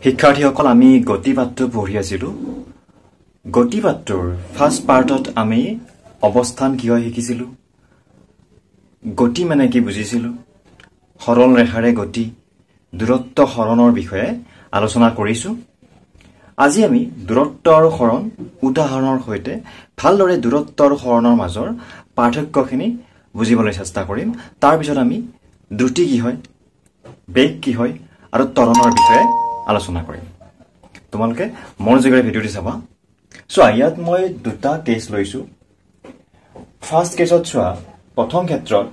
শিক্ষাৰ্থীসকল আমি গতিপাত্ৰ পঢ়ি আছিলো গতিপাত্ৰৰ ফাৰ্স্ট পাৰ্টত আমি অৱস্থান কি হয় শিকিছিলো গতি মানে কি বুজিছিলো সৰল ৰেখাৰে গতি দূৰত্ব হৰণৰ বিষয়ে আলোচনা কৰিছো আজি আমি দূৰত্ব আৰু হৰণ উদাহৰণৰ সৈতে ভালদৰে দূৰত্ব আৰু হৰণৰ মাজৰ পাৰ্থক্যখিনি বুজিবলৈ চেষ্টা কৰিম তাৰ পিছত আমি দ্ৰুতি কি হয় বেগ কি হয় আৰু ত্বৰণৰ বিষয়ে আলোচনা কৰিম তোমালোকে মনোযোগেৰে ভিডিওটি চাবা সো ইয়াত মই দুটা কেস লৈছো ফাৰ্স্ট কেছত চোৱা প্ৰথম ক্ষেত্ৰত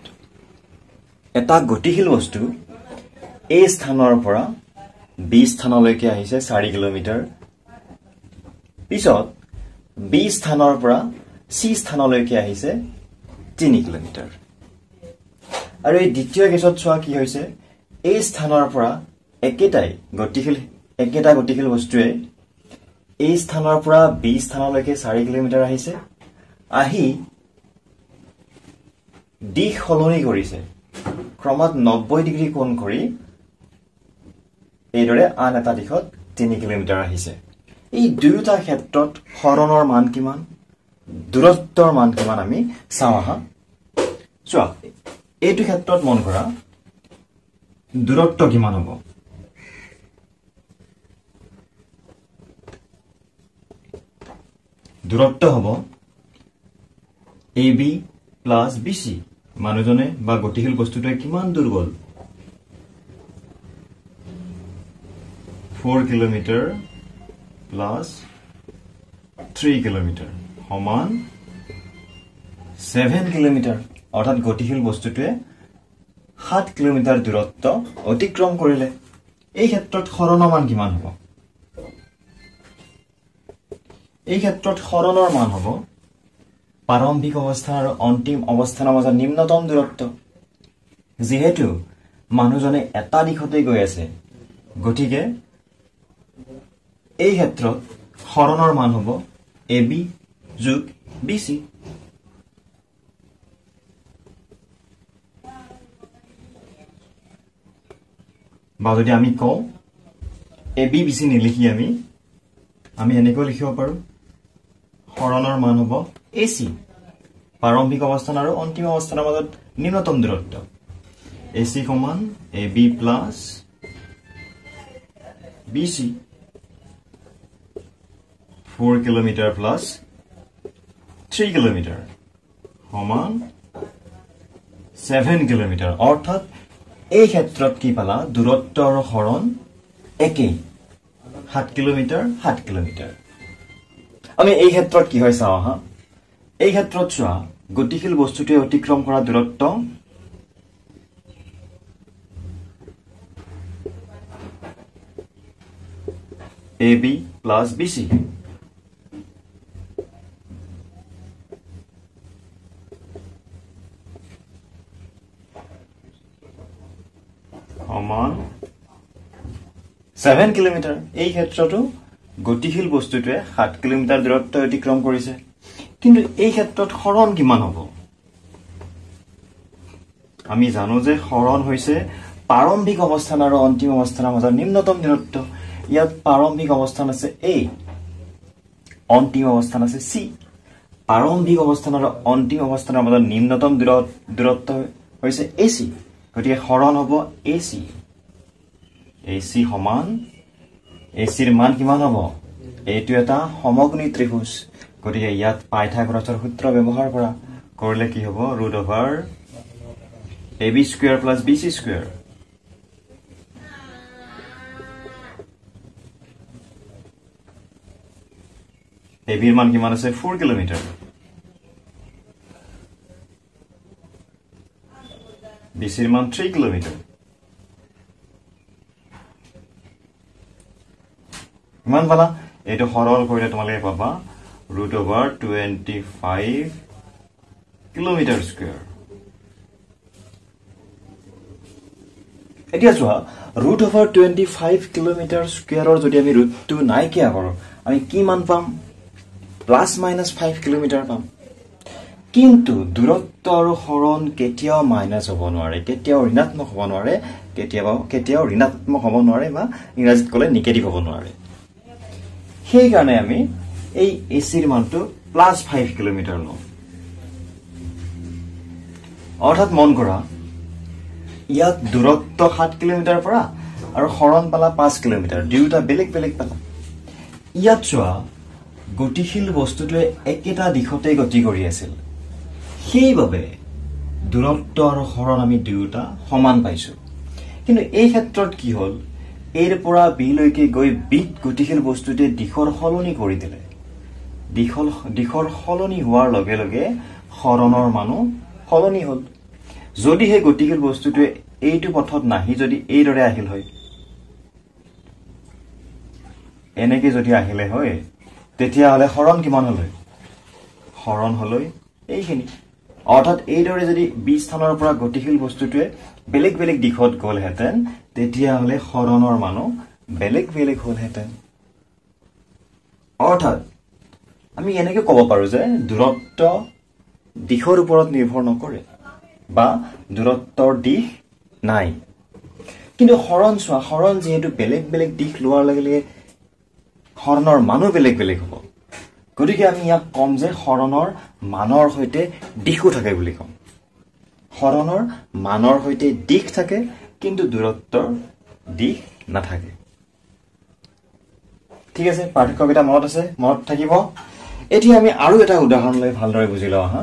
এটা গতিশীল বস্তু এ স্থানৰ পৰা বি স্থানলৈকে আহিছে 4 কিলোমিটাৰ পিছত বি স্থানৰ পৰা সি স্থানলৈকে আহিছে 3 কিলোমিটাৰ আৰু এই দ্বিতীয় কেছত চোৱা কি হৈছে এই স্থানৰ পৰা একেটা গতিশীল বস্তুৱে এই স্থানৰ পৰা বি স্থানলৈকে 4 কিলোমিটাৰ আহিছে আহি দিশ সলনি কৰিছে ক্ৰমাৎ 90 ডিগ্ৰী কোণ কৰি এইদৰে আন এটা দিশত 3 কিলোমিটাৰ আহিছে এই দুয়োটা ক্ষেত্ৰত হৰণৰ মান কিমান দূৰত্বৰ মান কিমান আমি চাওঁ আহা চোৱা এইটো ক্ষেত্ৰত মন কৰা দূৰত্ব কিমান হ'ব দূৰত্ব হ'ব AB প্লাস BC মানুহজনে বা গতিশীল বস্তুটোৱে কিমান দূৰ গল 4 কিলোমিটাৰ প্লাস 3 কিলোমিটাৰ সমান 7 কিলোমিটাৰ অৰ্থাৎ গতিশীল বস্তুটোৱে 7 কিলোমিটাৰ দূৰত্ব অতিক্ৰম কৰিলে এই ক্ষেত্ৰত হৰণৰ মান কিমান হ'ব এই ক্ষেত্ৰত হৰণৰ মান হ'ব প্ৰাৰম্ভিক অৱস্থা আৰু অন্তিম অৱস্থানৰ মাজৰ নিম্নতম দূৰত্ব যেহেতু মানুহজনে এটা দিশতে গৈ আছে গতিকে এই ক্ষেত্ৰত হৰণৰ মান হ'ব AB যোগ BC বা যদি আমি কওঁ AB BC নিলিখি আমি এনেকৈ লিখিব পাৰো হৰণৰ মান হ'ব AC প্ৰাৰম্ভিক অৱস্থান আৰু অন্তিম অৱস্থানৰ মাজত নিম্নতম দূৰত্ব AC সমান AB plus BC 4 kilometre plus 3 kilometre সমান 7 কিলোমিটাৰ অৰ্থাৎ এই ক্ষেত্ৰত কি পালা দূৰত্ব আৰু হৰণ একেই 7 কিলোমিটাৰ 7 কিলোমিটাৰ আমি এই ক্ষেত্ৰত কি হয় চাও হা এই ক্ষেত্ৰত চোৱা গতিশীল বস্তুটোৱে অতিক্ৰম কৰা দূৰত্ব AB প্লাস BC সমান 7 কিলোমিটাৰ এই ক্ষেত্ৰটো গতিশীল বস্তুটোৱে 7 কিলোমিটাৰ দূৰত্ব অতিক্ৰম কৰিছে কিন্তু এই ক্ষেত্ৰত হৰণ কিমান হ'ব আমি জানো যে হৰণ হৈছে প্ৰাৰম্ভিক অৱস্থান আৰু অন্তিম অৱস্থানৰ মাজৰ নিম্নতম দূৰত্ব ইয়াত প্ৰাৰম্ভিক অৱস্থান আছে A অন্তিম অৱস্থান আছে C প্ৰাৰম্ভিক অৱস্থান আৰু অন্তিম অৱস্থানৰ মাজৰ নিম্নতম দূৰত্ব হৈছে AC গতিকে হৰণ হ'ব AC সমান AC ৰ মান কিমান হ'ব এইটো এটা সমকোণী ত্ৰিভুজ গতিকে ইয়াত পাইথাগোৰাছৰ সূত্ৰ ব্যৱহাৰ কৰা কৰিলে কি হ'ব √AB² + BC²। AB ৰ মান কিমান আছে 4 কিলোমিটাৰ BC ৰ মান 3 কিলোমিটাৰ ইমান পালা এইটো সৰল কৰিলে তোমালোকে পাবা √25 কিলোমিটাৰ স্কয়াৰ এতিয়া চোৱা √25 কিলোমিটাৰ স্কয়াৰৰ যদি আমি ৰুটটো নাইকিয়া কৰো আমি কি মান পাম +-5 কিলোমিটাৰ পাম কিন্তু দূৰত্ব আৰু হৰণ কেতিয়াও মাইনাস হ'ব নোৱাৰে কেতিয়াও ঋণাত্মক হ'ব নোৱাৰে কেতিয়াও ঋণাত্মক হ'ব নোৱাৰে বা ইংৰাজীত ক'লে নিগেটিভ হ'ব নোৱাৰে সেইকাৰণে আমি এই এচিৰ মানটো +5 কিলোমিটাৰ লওঁ অৰ্থাৎ মন কৰা ইয়াত দূৰত্ব 7 কিলোমিটাৰ পৰা আৰু হৰণ পালা 5 কিলোমিটাৰ দুটা বেলেগ বেলেগ পালা ইয়াত চোৱা গতিশীল বস্তুটোৱে একেটা দিশতে গতি কৰি আছিল সেইবাবে দূৰত্ব আৰু হৰণ আমি দুটা সমান পাইছো কিন্তু এই ক্ষেত্ৰত কি হ'ল এৰ পৰা বি লৈকে গৈ বিত গতিশীল বস্তুটোৱে দিশৰ সলনি কৰি দিলে দিশৰ সলনি হোৱাৰ লগে লগে হৰণৰ মানো সলনি হ'ল যদি হে গতিশীল বস্তুটোৱে এইটো পথত নাহি যদি এইদৰে আহিল হয় এনেকে যদি আহিলে হয় তেতিয়া হলে হৰণ কিমান হ'ল হৰণ হলৈ এইখিনি অৰ্থাৎ এইদৰে যদি বি স্থানৰ পৰা গতিশীল বস্তুটোৱে বেলেগ বেলেগ দিশত গ'লহেঁতেন তেতিয়া হলে হৰণৰ মানো বেলেগ বেলেগ হ'লহেঁতেন অৰ্থাৎ আমি এনেকে ক'ব পাৰো যে দূৰত্ব দিশৰ ওপৰত নিৰ্ভৰ নকৰে বা দূৰত্বৰ দিশ নাই কিন্তু হৰণ চোৱা হৰণ যেহেতু বেলেগ বেলেগ দিশ লোৱাৰ লগে লগে হৰণৰ মানো বেলেগ বেলেগ হ'ব গতিকে আমি ইয়াক কম যে হৰণৰ মানৰ সৈতে দিশও থাকে বুলি কম হৰণৰ মানৰ সৈতে দিশ থাকে কিন্তু দূৰত্বৰ দিশ নাথাকে ঠিক আছে পাঠ্যকেইটা মনত থাকিব এতিয়া আমি আৰু এটা উদাহৰণ লৈ ভালদৰে বুজি লওঁ হা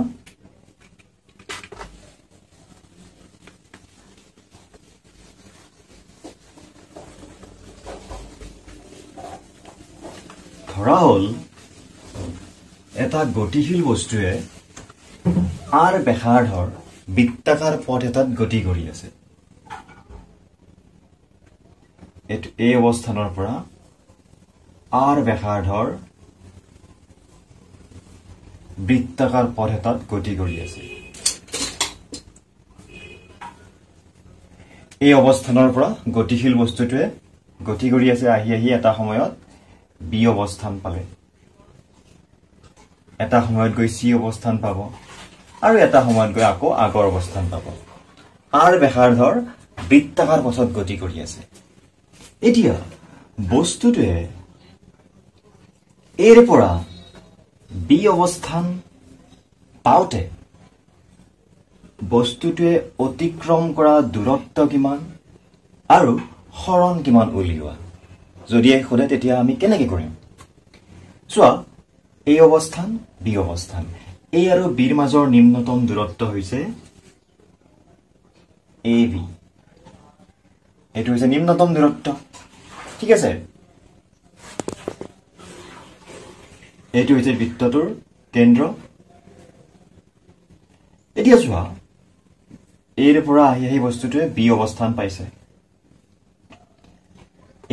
ধৰা হ'ল এটা গতিশীল বস্তুৱে আৰ ব্যাসাৰ্ধৰ বৃত্তাকাৰ পথ এটাত গতি কৰি আছে এই অৱস্থানৰ পৰা আৰ ব্যাসাৰ্ধৰ বৃত্তাকাৰ পথ এটাত গতি কৰি আছে এই অৱস্থানৰ পৰা গতিশীল বস্তুটোৱে গতি কৰি আছে আহি এটা সময়ত বি অৱস্থান পালে এটা সময়ত গৈ সি অৱস্থান পাব আৰু এটা সময়ত গৈ আকৌ আগৰ অৱস্থান পাব আৰ ব্যাসাৰ্ধৰ বৃত্তাকাৰ পথত গতি কৰি আছে এতিয়া বস্তুটোৱে এৰ পৰা বি অৱস্থান পাওঁতে বস্তুটোৱে অতিক্ৰম কৰা দূৰত্ব কিমান আৰু হৰণ কিমান উলিওৱা যদি সোধে তেতিয়া আমি কেনেকৈ কৰিম চোৱা এই অৱস্থান বি অৱস্থান এই আৰু বিৰ মাজৰ নিম্নতম দূৰত্ব হৈছে এ বি এইটো হৈছে নিম্নতম দূৰত্ব ঠিক আছে এইটো হৈছে বৃত্তটোৰ কেন্দ্ৰ এতিয়া চোৱা এৰ পৰা আহি বস্তুটোৱে বি অৱস্থান পাইছে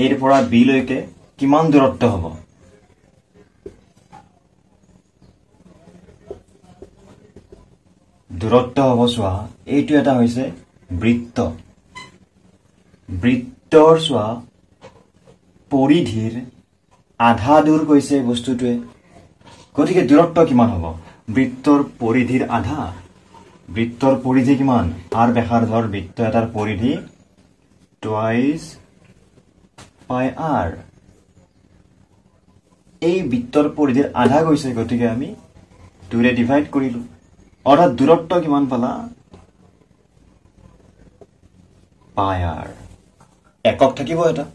এৰ পৰা বি লৈকে কিমান দূৰত্ব হ'ব দূৰত্ব হ'ব চোৱা এইটো এটা হৈছে বৃত্তৰ চোৱা পৰিধিৰ আধা দূৰ গৈছে বস্তুটোৱে গতিকে দূৰত্ব কিমান হ'ব বৃত্তৰ পৰিধিৰ আধা বৃত্তৰ পৰিধি কিমান আৰ ব্যাসাৰ্ধৰ বৃত্ত এটাৰ পৰিধি টুৱাইজ পাই আৰ এই বৃত্তৰ পৰিধিৰ আধা গৈছে গতিকে আমি 2 ৰে ডিভাইড কৰিলো অৰ্থাৎ দূৰত্ব কিমান পালা পাই আৰ একক থাকিব এটা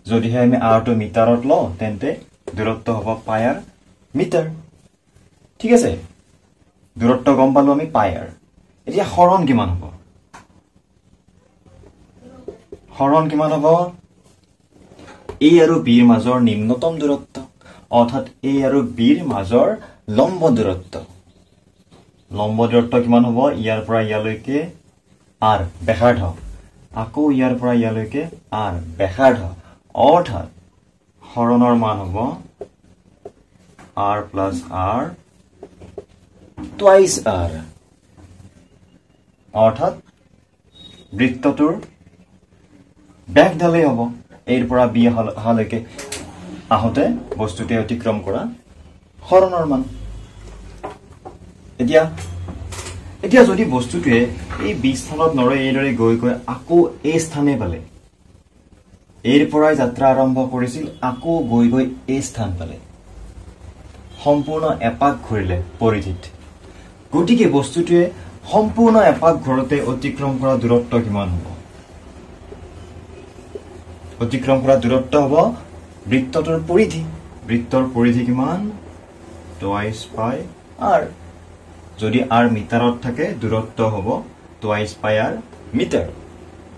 যদিহে আমি আৰটো মিটাৰত লওঁ তেন্তে দূৰত্ব হ'ব পাই আৰ মিটাৰ ঠিক আছে দূৰত্ব গম পালো আমি পাই আৰ এতিয়া হৰণ কিমান হ'ব এই আৰু বিৰ মাজৰ নিম্নতম দূৰত্ব অৰ্থাৎ এই আৰু বিৰ মাজৰ লম্ব দূৰত্ব কিমান হ'ব ইয়াৰ পৰা ইয়ালৈকে আৰ ব্যাসাৰ্ধ আকৌ ইয়াৰ পৰা ইয়ালৈকে আৰ ব্যাসাৰ্ধ অৰ্থাৎ হৰণৰ মান হ'ব R plus R twice R অৰ্থাৎ বৃত্তটোৰ ব্যাসডালেই হ'ব এৰ পৰা বি অহালৈকে আহোঁতে বস্তুটোৱে অতিক্ৰম কৰা হৰণৰ মান এতিয়া এতিয়া যদি বস্তুটোৱে এই বি স্থানত নৰয় এইদৰে গৈ গৈ আকৌ এই স্থানে পালে এৰ পৰাই যাত্ৰা আৰম্ভ কৰিছিল আকৌ গৈ গৈ এই স্থান পালে সম্পূৰ্ণ এপাক ঘূৰিলে পৰিধিত গতিকে বস্তুটোৱে সম্পূৰ্ণ এপাক ঘূৰতে অতিক্ৰম কৰা দূৰত্ব কিমান হ'ব অতিক্ৰম কৰা দূৰত্ব হ'ব বৃত্তটোৰ পৰিধি বৃত্তৰ পৰিধি কিমান টুৱাইছ পাই আৰ যদি আৰ মিটাৰত থাকে দূৰত্ব হ'ব টুৱাইছ পাই আৰ মিটাৰ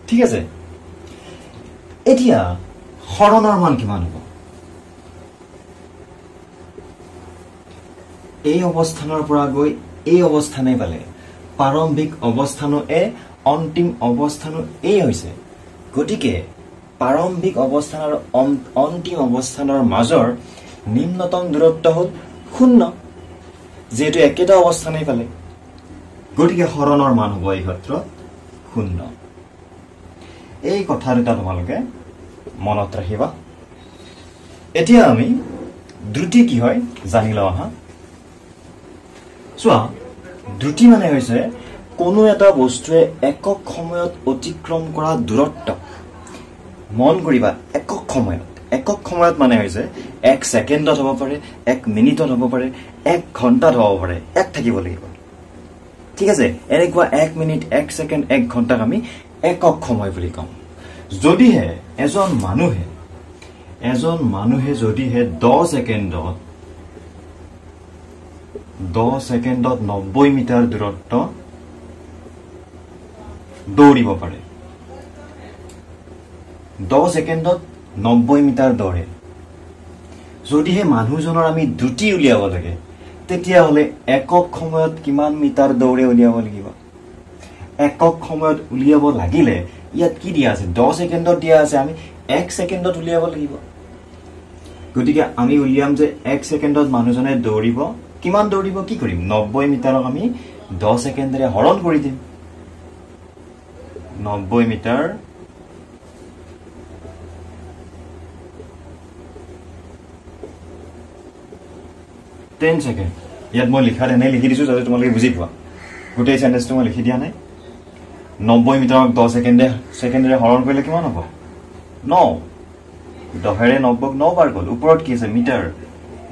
ঠিক আছে এতিয়া হৰণৰ মান কিমান হ'ব এই অৱস্থানৰ পৰা গৈ এই অৱস্থানে পালে প্ৰাৰম্ভিক অৱস্থানো এ অন্তিম অৱস্থানো এ হৈছে গতিকে প্ৰাৰম্ভিক অৱস্থান আৰু অন্তিম অৱস্থানৰ মাজৰ নিম্নতম দূৰত্ব হ'ল 0 যেহেতু একেটা অৱস্থানে পালে গতিকে হৰণৰ মান হ'ব এই ক্ষেত্ৰত 0 এই কথা দুটা তোমালোকে মনত ৰাখিবা এতিয়া আমি দ্ৰুতি কি হয় জানি লওঁ আহা চোৱা দ্ৰুতি মানে হৈছে কোনো এটা বস্তুৱে একক সময়ত অতিক্ৰম কৰা দূৰত্ব মন কৰিবা একক সময়ত মানে হৈছে 1 সেকেন্ডত হ'ব পাৰে 1 মিনিটত হ'ব পাৰে 1 ঘণ্টাত হ'ব পাৰে এক থাকিব লাগিব ঠিক আছে এনেকুৱা 1 মিনিট 1 সেকেন্ড 1 ঘণ্টাক আমি একক সময় বুলি কওঁ যদিহে এজন মানুহে যদিহে 10 সেকেন্ডত 90 মিটাৰ দূৰত্ব দৌৰিব পাৰে 10 সেকেন্ডত 90 মিটাৰ দৌৰে যদিহে মানুহজনৰ আমি দ্ৰুতি উলিয়াব লাগে তেতিয়া হলে একক সময়ত কিমান মিটাৰ দৌৰে উলিয়াব লাগিব একক সময়ত উলিয়াব লাগিলে ইয়াত কি দিয়া আছে 10 সেকেন্ডত দিয়া আছে আমি 1 সেকেন্ডত উলিয়াব লাগিব গতিকে আমি উলিয়াম যে 1 সেকেন্ডত মানুহজনে দৌৰিব কিমান দৌৰিব কি কৰিম 90 মিটাৰক আমি 10 সেকেন্ডৰে হৰণ কৰি দিম 90 মিটাৰ 10 সেকেন্ড ইয়াত মই লিখা নাই লিখি দিছো যাতে তোমালোকে বুজি পোৱা গোটেই সেন্টেন্সটো মই লিখি দিয়া নাই 90 মিটাৰক 10 সেকেন্ডৰে হৰণ কৰিলে কিমান হ'ব 9 10ৰে 90ক 9 বাৰ গ'ল ওপৰত কি আছে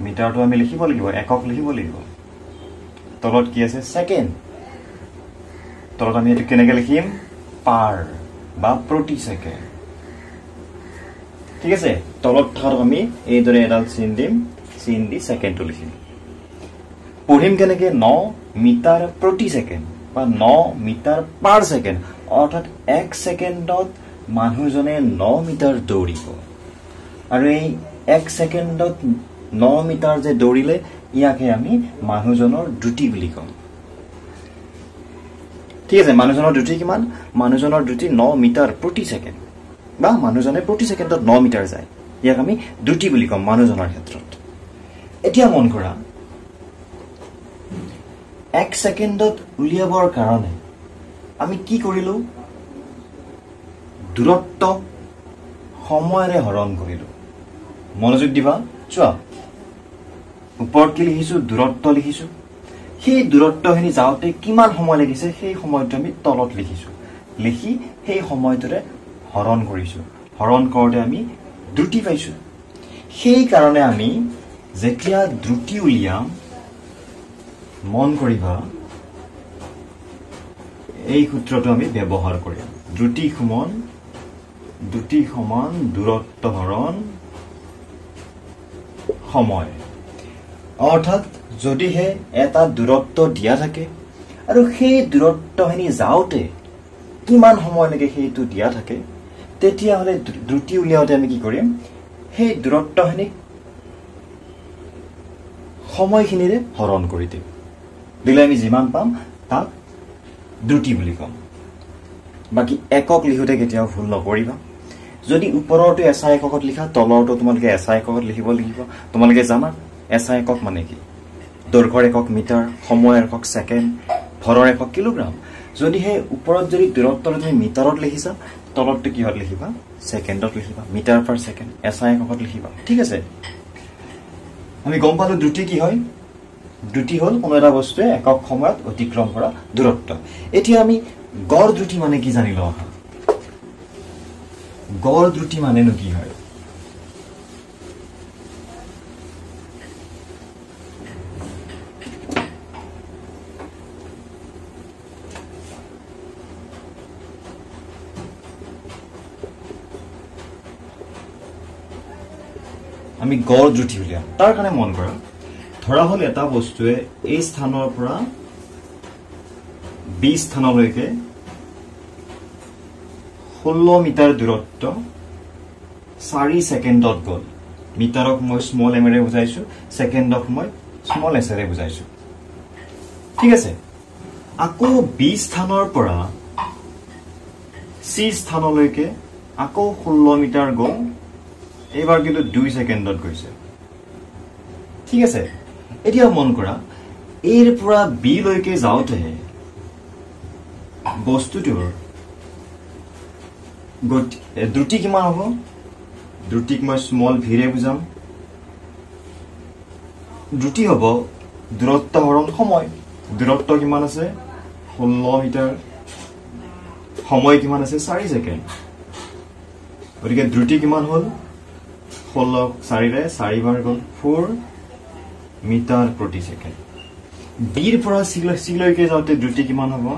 মিটাৰটো আমি লিখিব লাগিব একক লিখিব লাগিব তলত কি আছে সেকেন্ড তলত আমি এটো কেনেকৈ লিখিম পাৰ বা প্ৰতি সেকেন্ড ঠিক আছে তলত থাকক আমি এইদৰে এডাল চিন দিম চিন দি সেকেন্ডটো লিখিম পঢ়িম কেনেকৈ 9 মিটাৰ প্ৰতি সেকেন্ড বা 9 মিটাৰ পাৰ সেকেন্ড অৰ্থাৎ 1 সেকেন্ডত মানুহজনে 9 মিটাৰ দৌৰিব আৰু এই 1 সেকেন্ডত 9 মিটাৰ যে দৌৰিলে ইয়াকে আমি মানুহজনৰ দ্ৰুতি বুলি কওঁ ঠিক আছে মানুহজনৰ দ্ৰুতি কিমান মানুহজনৰ দ্ৰুতি 9 মিটাৰ প্ৰতি সেকেন্ড বা মানুহজনে প্ৰতি সেকেন্ডত 9 মিটাৰ যায় ইয়াক আমি দ্ৰুতি বুলি কওঁ মানুহজনৰ ক্ষেত্ৰত এতিয়া মন কৰা 1 সেকেন্ডত উলিয়াবৰ কাৰণে আমি কি কৰিলো দূৰত্ব সময়ৰে হৰণ কৰিলো মনোযোগ দিবা চোৱা ওপৰত কি লিখিছো দূৰত্ব লিখিছো সেই দূৰত্বখিনি যাওঁতে কিমান সময় লাগিছে সেই সময়টো আমি তলত লিখিছো লিখি সেই সময়টোৰে হৰণ কৰিছো হৰণ কৰোঁতে আমি দ্ৰুতি পাইছো সেই কাৰণে আমি যেতিয়া দ্ৰুতি উলিয়াম মন কৰিবা এই সূত্ৰটো আমি ব্যৱহাৰ কৰিম দ্ৰুতি সমান দূৰত্ব হৰণ সময় অৰ্থাৎ যদিহে এটা দূৰত্ব দিয়া থাকে আৰু সেই দূৰত্বখিনি যাওঁতে কিমান সময় লাগে সেইটো দিয়া থাকে তেতিয়া হলে দ্ৰুতি উলিয়াওঁতে আমি কি কৰিম সেই দূৰত্বখিনি সময়খিনিৰে হৰণ কৰি দিম দিলে আমি যিমান পাম তাক দ্ৰুতি বুলি কম বাকি একক লিখোতে কেতিয়াও ভুল নকৰিবা যদি ওপৰটো এসা এককত লিখা তলৰটো তোমালোকে এসা এককত লিখিব লাগিব তোমালোকে জানা এসা একক মানে কি দৈৰ্ঘ্যৰ একক মিটাৰ সময়ৰ একক সেকেন্ড ভৰৰ একক কিলোগ্ৰাম যদি হে ওপৰত যদি দূৰত্বটো তুমি মিটাৰত লিখিছা তলৰটো কিহত লিখিবা সেকেন্ডত লিখিবা মিটাৰ পাৰ সেকেন্ড এসা এককত লিখিবা ঠিক আছে আমি গম পালো দ্ৰুতি কি হয় দ্ৰুতি হল কোনো এটা বস্তুৱে একক সময়ত অতিক্ৰম কৰা দূৰত্ব এতিয়া আমি গড় দ্ৰুতি মানে কি জানি লওঁ গড় দ্ৰুতি মানে কি হয় আমি গড় দ্ৰুতি উলিয়াম তাৰ কাৰণে মন কৰা ধৰা হল এটা বস্তুৱে এই স্থানৰ পৰা বি স্থানলৈকে 16 মিটাৰ দূৰত্ব 4 সেকেন্ডত গল মিটাৰক মই স্মল এম এৰে বুজাইছো সেকেন্ডক মই স্মল এস এৰে বুজাইছো ঠিক আছে আকৌ বি স্থানৰ পৰা সি স্থানলৈকে আকৌ 16 মিটাৰ গল এবাৰ কিন্তু 2 সেকেন্ডত গৈছে ঠিক আছে এতিয়া মন কৰা এৰ পৰা বি লৈকে যাওতে বস্তুটোৰ দ্ৰুতি কিমান হ'ব দ্ৰুতিক মই স্মল ভিৰে বুজাম দ্ৰুতি হ'ব দূৰত্ব হৰণ সময় দূৰত্ব কিমান আছে 16 মিটাৰ সময় কিমান আছে 4 সেকেন্ড গতিকে দ্ৰুতি কিমান হ'ল 16 4 ৰে 4 বাৰ গল 4 মিটাৰ প্ৰতি সেকেন্ড বিৰ পৰা সি লৈকে যাওতে দ্ৰুতি কিমান হ'ব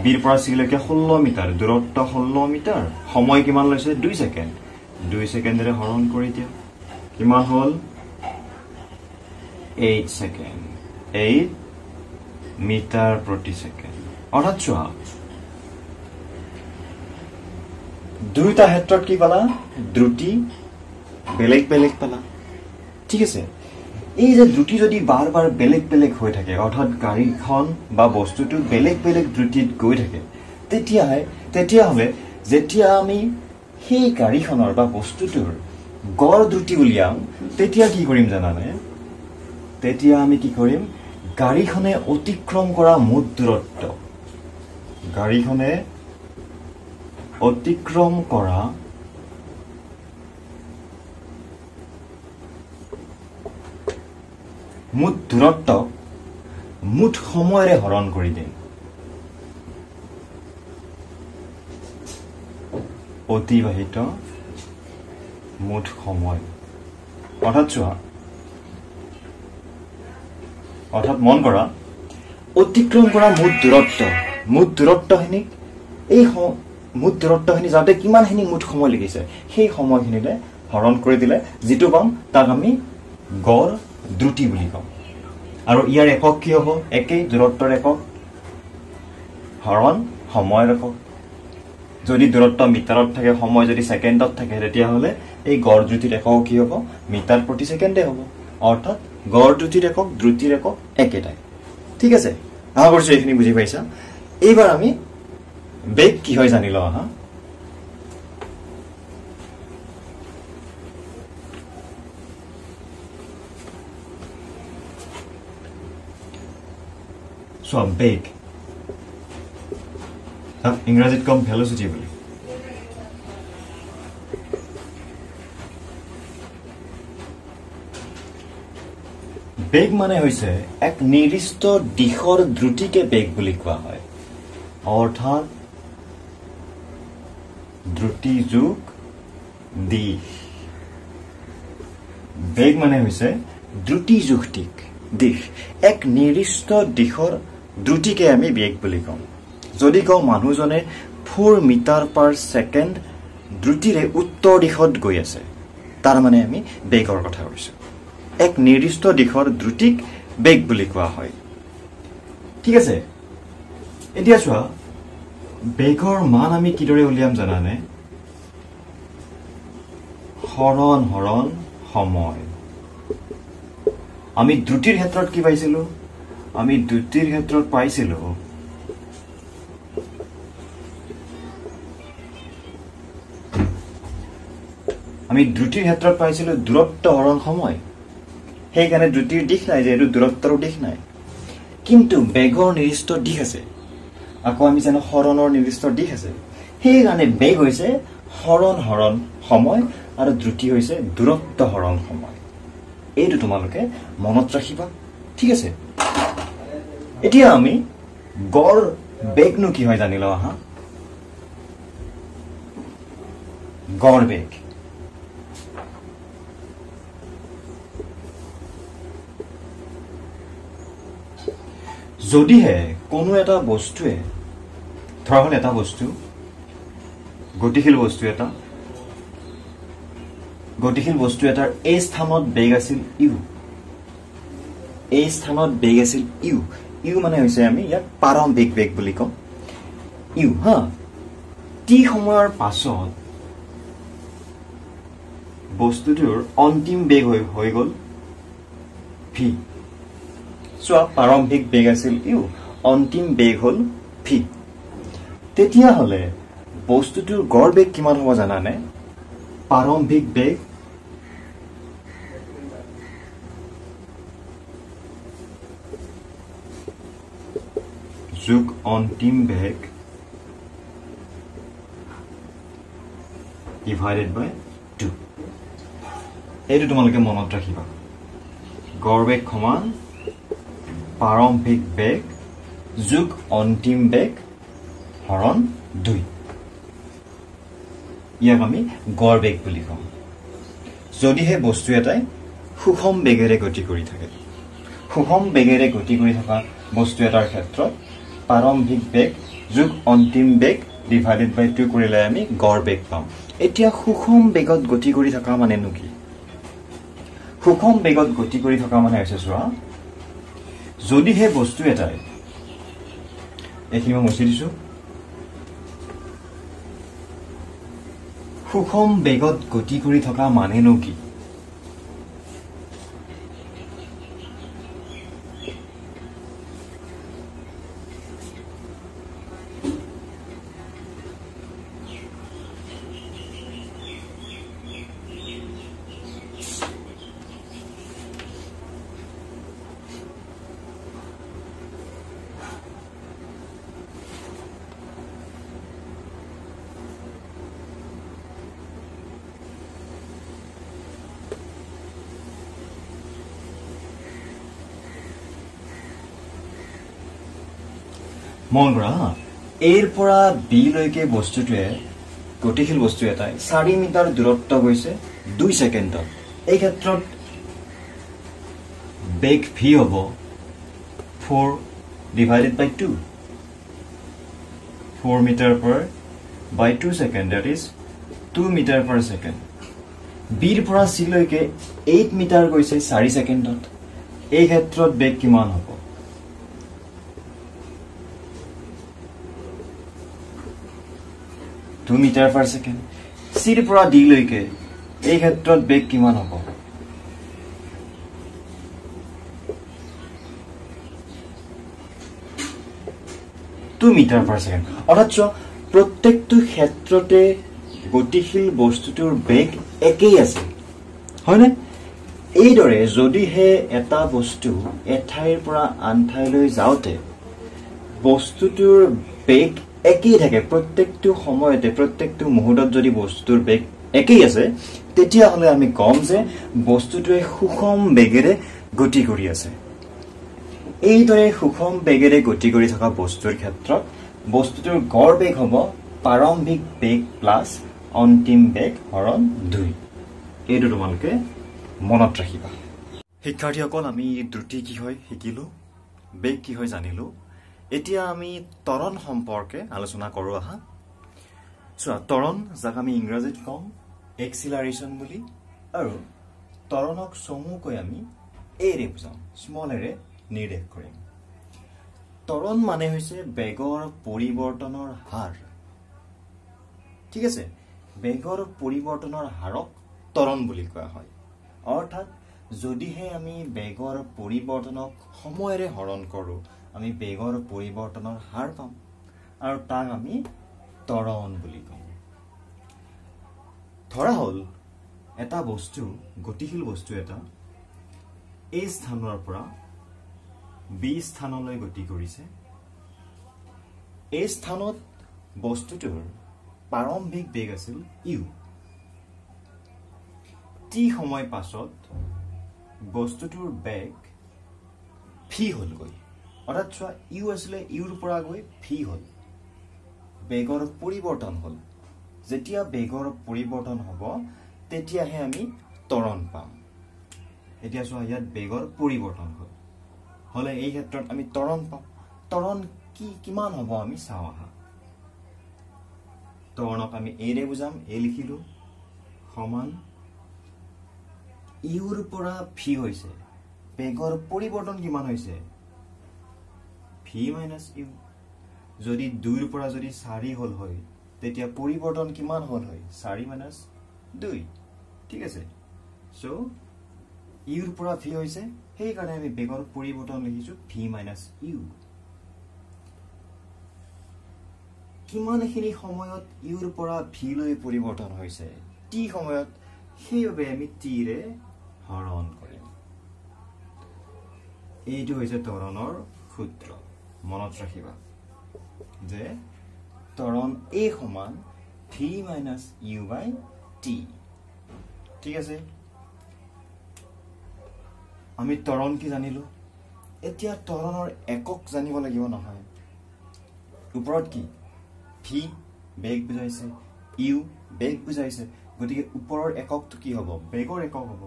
বিৰ পৰা সি লৈকে 16 মিটাৰ দূৰত্ব 16 মিটাৰ সময় কিমান লৈছে 2 সেকেন্ড 2 সেকেন্ডৰে হৰণ কৰি দিয়া কিমান হ'ল 8 সেকেন্ড 8 মিটাৰ প্ৰতি সেকেন্ড অৰ্থাৎ চোৱা দুইটা ক্ষেত্ৰত কি পালা দ্ৰুতি বেলেগ বেলেগ পালা ঠিক আছে এই যে দ্ৰুতি যদি বাৰ বাৰ বেলেগ বেলেগ হৈ থাকে অৰ্থাৎ গাড়ীখন বা বস্তুটো বেলেগ বেলেগ দ্ৰুতিত গৈ থাকে তেতিয়াহলে যেতিয়া আমি সেই গাড়ীখনৰ বা বস্তুটোৰ গড় দ্ৰুতি উলিয়াম তেতিয়া কি কৰিম জানানে তেতিয়া আমি কি কৰিম গাড়ীখনে অতিক্ৰম কৰা মুঠ দূৰত্ব গাড়ীখনে অতিক্ৰম কৰা মুঠ দূৰত্ব মুঠ সময়ৰে হৰণ কৰি দিম অতিবাহিত মুঠ সময় অৰ্থাৎ মন কৰা অতিক্ৰম কৰা মুঠ দূৰত্বখিনিক এই মুঠ দূৰত্বখিনি যাতে কিমানখিনি মুঠ সময় লিখিছে সেই সময়খিনিলে হৰণ কৰি দিলে যিটো পাম তাক আমি গড় দ্ৰুতি বুলি কওঁ আৰু ইয়াৰ একক কি হ'ব একেই দূৰত্বৰ একক হৰণ সময়ৰ একক যদি দূৰত্ব মিটাৰত থাকে সময় যদি সেকেন্ডত থাকে তেতিয়াহলে এই গড় দ্ৰুতিৰ একক কি হ'ব মিটাৰ প্ৰতি সেকেন্ডে হ'ব অৰ্থাৎ গড় দ্ৰুতিৰ একক দ্ৰুতিৰ একক একেটাই ঠিক আছে আশা কৰিছো এইখিনি বুজি পাইছা এইবাৰ আমি বেগ কি হয় জানি লওঁ হা So বেগ ইংৰাজীত কম ভেলোচিটি বুলি বেগ মানে হৈছে এক নিৰ্দিষ্ট দিশৰ দ্ৰুতিকে বেগ বুলি কোৱা হয় অৰ্থাৎ দ্ৰুতি যোগ দিশ বেগ মানে হৈছে দ্ৰুতি যোগ দিশ এক নিৰ্দিষ্ট দিশৰ দ্ৰুতিকে আমি বেগ বুলি কওঁ যদি কওঁ মানুহজনে 4 মিটাৰ পাৰ সেকেন্ড দ্ৰুতিৰে উত্তৰ দিশত গৈ আছে তাৰ মানে আমি বেগৰ কথা কৈছো এক নিৰ্দিষ্ট দিশৰ দ্ৰুতিক বেগ বুলি কোৱা হয় ঠিক আছে এতিয়া চোৱা বেগৰ মান আমি কিদৰে উলিয়াম জানানে হৰণ সময় আমি দ্ৰুতিৰ ক্ষেত্ৰত কি পাইছিলো আমি দ্ৰুতিৰ ক্ষেত্ৰত পাইছিলো দূৰত্ব হৰণ সময় সেইকাৰণে দ্ৰুতিৰ দিশ নাই যে এইটো দূৰত্বৰ দিশ নাই কিন্তু বেগৰ নিৰ্দিষ্ট দিশ আছে আকৌ আমি জানো হৰণৰ নিৰ্দিষ্ট দিশ আছে সেইকাৰণে বেগ হৈছে হৰণ সময় আৰু দ্ৰুতি হৈছে দূৰত্ব হৰণ সময় এইটো তোমালোকে মনত ৰাখিবা ঠিক আছে এতিয়া আমি গড় বেগনো কি হয় জানি লওঁ আহা গড় বেগ যদিহে কোনো এটা বস্তুৱে ধৰা হল এটা বস্তু গতিশীল বস্তু এটাৰ এই স্থানত বেগ আছিল ইউ এই স্থানত বেগ আছিল ইউ মানে হৈছে আমি ইয়াক প্ৰাৰম্ভিক বেগ বুলি কওঁ ইউ হা টি সময়ৰ পাছত বস্তুটোৰ অন্তিম বেগ হৈ গ'ল ভি চোৱা প্ৰাৰম্ভিক বেগ আছিল ইউ অন্তিম বেগ হ'ল ভি তেতিয়া হলে বস্তুটোৰ গড় বেগ কিমান হ'ব জানানে প্ৰাৰম্ভিক বেগ যোগ অন্তিম বেগ divided by 2 এইটো তোমালোকে মনত ৰাখিবা গড় বেগ সমান প্ৰাৰম্ভিক বেগ যোগ অন্তিম বেগ হৰণ 2 ইয়াক আমি গড় বেগ বুলি কওঁ যদিহে বস্তু এটাই সুষম বেগেৰে গতি কৰি থাকে সুষম বেগেৰে গতি কৰি থকা বস্তু এটাৰ ক্ষেত্ৰত প্ৰাৰম্ভিক বেগ যোগ অন্তিম বেগ divided by 2 কৰিলে আমি গড় বেগ পাম এতিয়া সুষম বেগত গতি কৰি থকা মানে কি সুষম বেগত গতি কৰি থকা মানে হৈছে চোৱা যদিহে বস্তু এটাই এইখিনি মই মুছি দিছো সুষম বেগত গতি কৰি থকা মানে কি মন কৰা এৰ পৰা বি লৈকে বস্তুটোৱে গতিশীল বস্তু এটাই 4 মিটাৰ দূৰত্ব গৈছে 2 সেকেন্ডত এই ক্ষেত্ৰত বেগ ভি হ'ব 4 divided by 2 4 meter per by 2 second that is 2 meter per second বিৰ পৰা সি লৈকে 8 মিটাৰ গৈছে 4 সেকেন্ডত এই ক্ষেত্ৰত বেগ কিমান হ'ব 2 meter per second সিৰ পৰা ডি লৈকে এই ক্ষেত্ৰত বেগ কিমান হ'ব 2 meter per second অৰ্থাৎ প্ৰত্যেকটো ক্ষেত্ৰতে গতিশীল বস্তুটোৰ বেগ একেই আছে হয়নে এইদৰে যদিহে এটা বস্তু এঠাইৰ পৰা আন ঠাইলৈ যাওতে বস্তুটোৰ বেগ একেই থাকে প্ৰত্যেকটো সময়তে প্ৰত্যেকটো মুহূৰ্তত যদি বস্তুৰ বেগ একেই আছে তেতিয়া হলে আমি কম যে বস্তুটোৱে সুষম বেগেৰে গতি কৰি আছে এইদৰে সুষম বেগেৰে গতি কৰি থকা বস্তুৰ ক্ষেত্ৰত বস্তুটোৰ গড় বেগ হ'ব প্ৰাৰম্ভিক বেগ প্লাস অন্তিম বেগ হৰণ 2 এইটো তোমালোকে মনত ৰাখিবা শিক্ষাৰ্থীসকল আমি দ্ৰুতি কি হয় শিকিলো বেগ কি হয় জানিলো এতিয়া আমি ত্বৰণ সম্পৰ্কে আলোচনা কৰো আহা চোৱা ত্বৰণ যাক আমি ইংৰাজীত কম এক্সিলাৰেশন বুলি আৰু ত্বৰণক চমুকৈ আমি এৰে বুজাম স্মল এৰে নিৰ্দেশ কৰিম ত্বৰণ মানে হৈছে বেগৰ পৰিৱৰ্তনৰ হাৰ ঠিক আছে বেগৰ পৰিৱৰ্তনৰ হাৰক ত্বৰণ বুলি কোৱা হয় অৰ্থাৎ যদিহে আমি বেগৰ পৰিৱৰ্তনক সময়ৰে হৰণ কৰো আমি বেগৰ পৰিৱৰ্তনৰ হাৰ পাম আৰু তাক আমি ত্বৰণ বুলি কওঁ ধৰা হল এটা বস্তু গতিশীল বস্তু এটা এই স্থানৰ পৰা বি স্থানলৈ গতি কৰিছে এই স্থানত বস্তুটোৰ প্ৰাৰম্ভিক বেগ আছিল ইউ টি সময় পাছত বস্তুটোৰ বেগ ভি হলগৈ অৰ্থাৎ চোৱা ইউ আছিলে ইউৰ পৰা গৈ ভি হল বেগৰ পৰিৱৰ্তন হল যেতিয়া বেগৰ পৰিৱৰ্তন হ'ব তেতিয়াহে আমি ত্বৰণ পাম এতিয়া চোৱা ইয়াত বেগৰ পৰিৱৰ্তন হল হলে এই ক্ষেত্ৰত আমি ত্বৰণ পাম ত্বৰণ কি কিমান হ'ব আমি চাওঁ আহা ত্বৰণক আমি এৰে বুজাম এ লিখিলো সমান ইউৰ পৰা ভি হৈছে বেগৰ পৰিৱৰ্তন কিমান হৈছে ভি মাইনাছ ইউ যদি 2 ৰ পৰা যদি 4 হল হয় তেতিয়া পৰিৱৰ্তন কিমান হল হয় 4 মাইনাছ 2 ঠিক আছে সো ইউৰ পৰা ভি হৈছে সেই কাৰণে আমি বেগৰ পৰিৱৰ্তন লিখিছো ভি মাইনাছ ইউ কিমানখিনি সময়ত ইউৰ পৰা ভি লৈ পৰিৱৰ্তন হৈছে টি সময়ত সেইভাবে আমি টি ৰে হৰণ কৰিম এইটো হৈছে ত্বৰণৰ সূত্ৰ মনত ৰাখিবা যে ত্বৰণ এ সমান V minus U by T ঠিক আছে আমি ত্বৰণ কি জানিলো এতিয়া ত্বৰণৰ একক জানিব লাগিব নহয় ওপৰত কি ভি বেগ বুজাইছে ইউ বেগ বুজাইছে গতিকে ওপৰৰ এককটো কি হ'ব বেগৰ একক হ'ব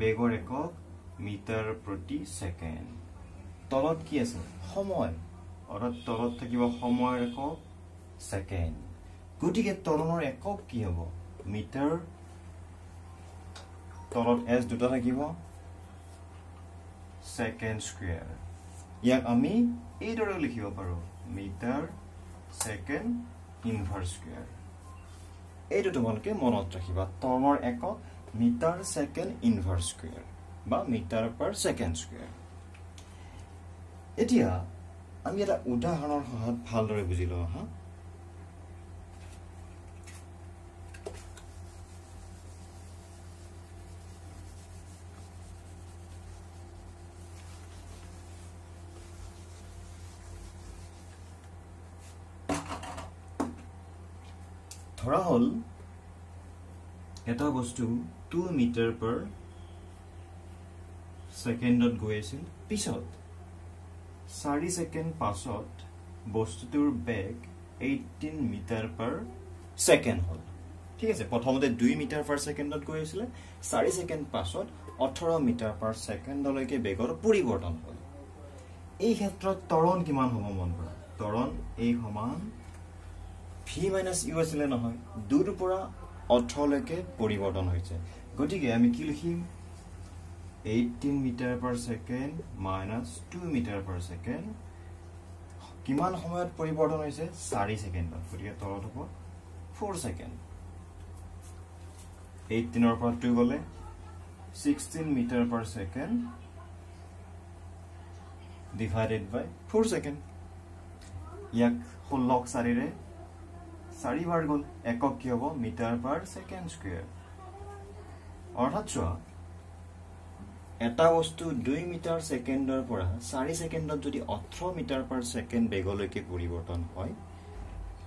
বেগৰ একক মিটাৰ প্ৰতি সেকেন্ড তলত কি আছে সময় অৰ্থাৎ তলত থাকিব সময়ৰ একক সেকেন্ড গতিকে ত্বৰণৰ একক কি হ'ব মিটাৰ তলত এস দুটা থাকিব সেকেন্ড স্কয়াৰ ইয়াক আমি এইদৰে লিখিব পাৰো মিটাৰ সেকেন্ড ইনভাৰ্স স্কয়াৰ এইটো তোমালোকে মনত ৰাখিবা ত্বৰণৰ একক মিটাৰ সেকেন্ড ইনভাৰ্স স্কয়াৰ বা মিটাৰ পাৰ সেকেন্ড স্কয়াৰ এতিয়া আমি এটা উদাহৰণৰ সহায়ত ভালদৰে বুজিলো হা ধৰা হল এটা বস্তু 2 মিটাৰ পাৰ সেকেন্ডত গৈ আছিল পিছত 4 সেকেন্ড পাছত বস্তুটোৰ বেগ 18 মিটাৰ পাৰ সেকেন্ড হল ঠিক আছে প্ৰথমতে 2 মিটাৰ পাৰ সেকেন্ডত গৈ আছিল 4 সেকেন্ড পাছত 18 মিটাৰ পাৰ সেকেন্ডলৈকে বেগৰ পৰিৱৰ্তন হল এই ক্ষেত্ৰত ত্বৰণ কিমান হ'ব মন কৰা ত্বৰণ এই সমান ভি মাইনাছ ইউ আছিলে নহয় 2 ৰ পৰা 18 লৈকে পৰিৱৰ্তন হৈছে গতিকে আমি কি লিখিম 18 metre per second minus 2 metre per second কিমান সময়ত পৰিৱৰ্তন হৈছে 4 সেকেন্ডত গতিকে তলত হ'ব 4 সেকেন্ড 18 ৰ পৰা 2 গলে 16 মিটাৰ পাৰ সেকেন্ড ডিভাইডেড বাই 4 সেকেন্ড ইয়াক 16 4 ৰে 4 বাৰ গল একক কি হ'ব মিটাৰ পাৰ সেকেন্ড স্কয়াৰ অৰ্থাৎ চোৱা এটা বস্তু 2 মিটাৰ সেকেন্ডৰ পৰা 4 সেকেন্ডত যদি 18 মিটাৰ পাৰ সেকেন্ড বেগলৈকে পৰিৱৰ্তন হয়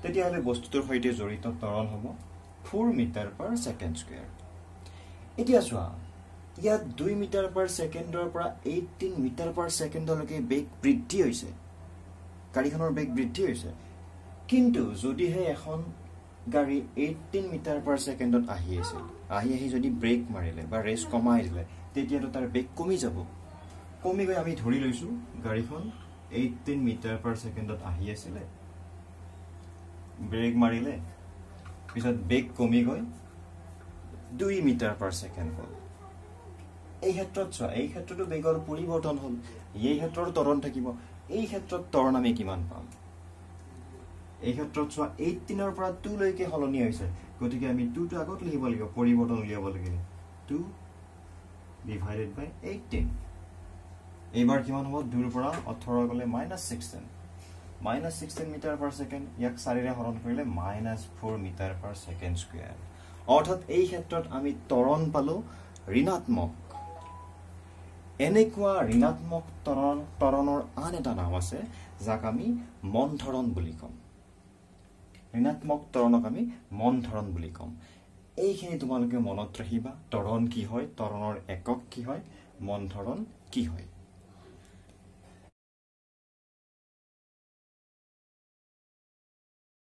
তেতিয়াহলে বস্তুটোৰ সৈতে জড়িত ত্বৰণ হ'ব 4 মিটাৰ পাৰ সেকেন্ড স্কয়াৰ এতিয়া চোৱা ইয়াত 2 মিটাৰ পাৰ সেকেন্ডৰ পৰা 18 মিটাৰ পাৰ সেকেন্ডলৈকে বেগ বৃদ্ধি হৈছে গাড়ীখনৰ বেগ বৃদ্ধি হৈছে কিন্তু যদিহে এখন গাড়ী 18 মিটাৰ পাৰ সেকেন্ডত আহি আছিল আহি যদি ব্ৰেক মাৰিলে বা ৰেস কমাই দিলে তেতিয়াতো তাৰ বেগ কমি যাব কমি গৈ আমি ধৰি লৈছো গাড়ীখন 18 মিটাৰ পাৰ সেকেন্ডত আহি আছিল ব্ৰেক মাৰিলে পিছত বেগ কমি গৈ 2 মিটাৰ পাৰ সেকেন্ড হ'ল এই ক্ষেত্ৰত চোৱা এই ক্ষেত্ৰতো বেগৰ পৰিৱৰ্তন হ'ল এই ক্ষেত্ৰৰ ত্বৰণ থাকিব এই ক্ষেত্ৰত ত্বৰণ আমি কিমান পাম এই ক্ষেত্ৰত চোৱা 18 ৰ পৰা 2 লৈকে হলনি হৈছে গতিকে আমি 2 টো আগত লিখিব লাগিব পৰিৱৰ্তন উলিয়াব লাগিব 2 ডিভাইডেড বাই 18 এইবাৰ কিমান হ'ব 2 ৰ পৰা 18 গলে -16 মিটাৰ পাৰ সেকেন্ড ইয়াক 4 ৰে হৰণ কৰিলে -4 মিটাৰ পাৰ সেকেন্ড স্কয়াৰ অৰ্থাৎ এই ক্ষেত্ৰত আমি ত্বৰণ পালো ঋণাত্মক এনেকুৱা ঋণাত্মক ত্বৰণৰ আন এটা নাম আছে যাক আমি মন্থৰণ বুলি কম ঋণাত্মক ত্বৰণক আমি মন্থৰণ বুলি কম এইখিনি তোমালোকে মনত ৰাখিবা। ত্বৰণ কি হয়, ত্বৰণৰ একক কি হয়, মন্থৰণ কি হয়।